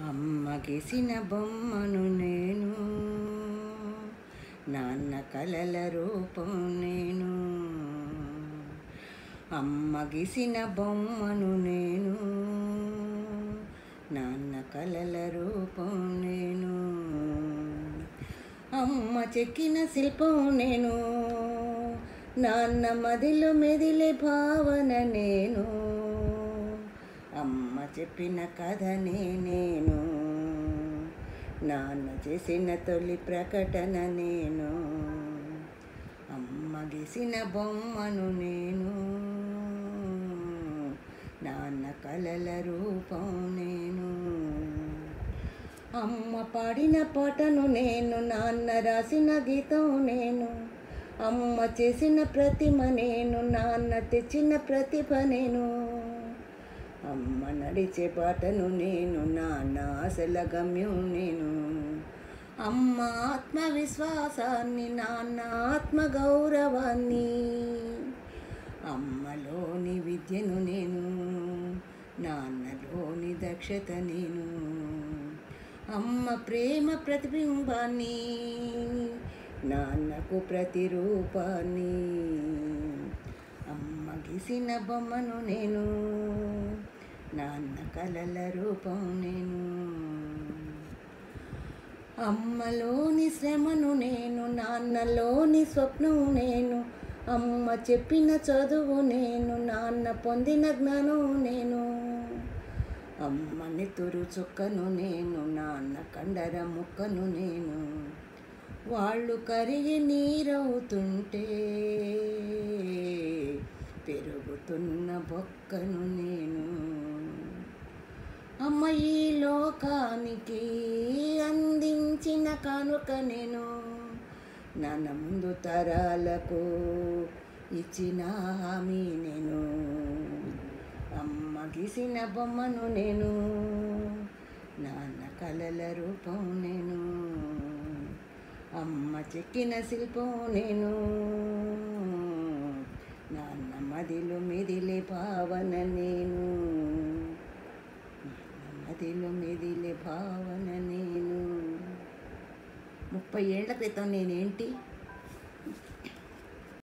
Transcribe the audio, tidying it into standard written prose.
అమ్మ గీసిన బొమ్మను నేను, నాన్న కలల రూపం నేను. అమ్మ గీసిన బొమ్మను నేను, నాన్న కలల రూపం నేను. అమ్మ చెక్కిన శిల్పం నేను, నాన్న మదిలో మెదిలే భావన నేను. అమ్మ చెప్పిన కథనే నేను, నాన్న చేసిన తొలి ప్రకటన నేను. అమ్మ గీసిన బొమ్మను నేను, నాన్న కలల రూపం నేను. అమ్మ పాడిన పాటను నేను, నాన్న రాసిన గీతం నేను. అమ్మ చేసిన ప్రతిమ నేను, నాన్న తెచ్చిన ప్రతిభ నేను. అమ్మ నడిచే బాటను నేను, నాన్న ఆశల గమ్యం నేను. అమ్మ ఆత్మవిశ్వాసాన్ని, నాన్న ఆత్మగౌరవాన్ని. అమ్మలోని విద్యను నేను, నాన్నలోని దక్షత నేను. అమ్మ ప్రేమ ప్రతిబింబాన్ని, నాన్నకు ప్రతిరూపాన్ని. అమ్మ గీసిన బొమ్మను నేను, నాన్న కలల రూపం నేను. అమ్మలోని శ్రమను నేను, నాన్నలోని స్వప్నం నేను. అమ్మ చెప్పిన చదువు నేను, నాన్న పొందిన జ్ఞానం నేను. అమ్మ నెత్తురు చుక్కను నేను, నాన్న కండర ముక్కను నేను. వాళ్ళు కరిగి నీరవుతుంటే పెరుగుతున్న బొక్కను నేను. అమ్మ ఈ లోకానికి అందించిన కానుక నేను, నాన్న ముందు తరాలకు ఇచ్చిన హామీ నేను. అమ్మ గీసిన బొమ్మను నేను, నాన్న కలల రూపం నేను. అమ్మ చెక్కిన శిల్పం నేను, నాన్న మదిలో మెదిలే భావన నేను. మదిలో మెదిలే భావన నేను. 30 ఏళ్ల క్రితం నేనేంటి,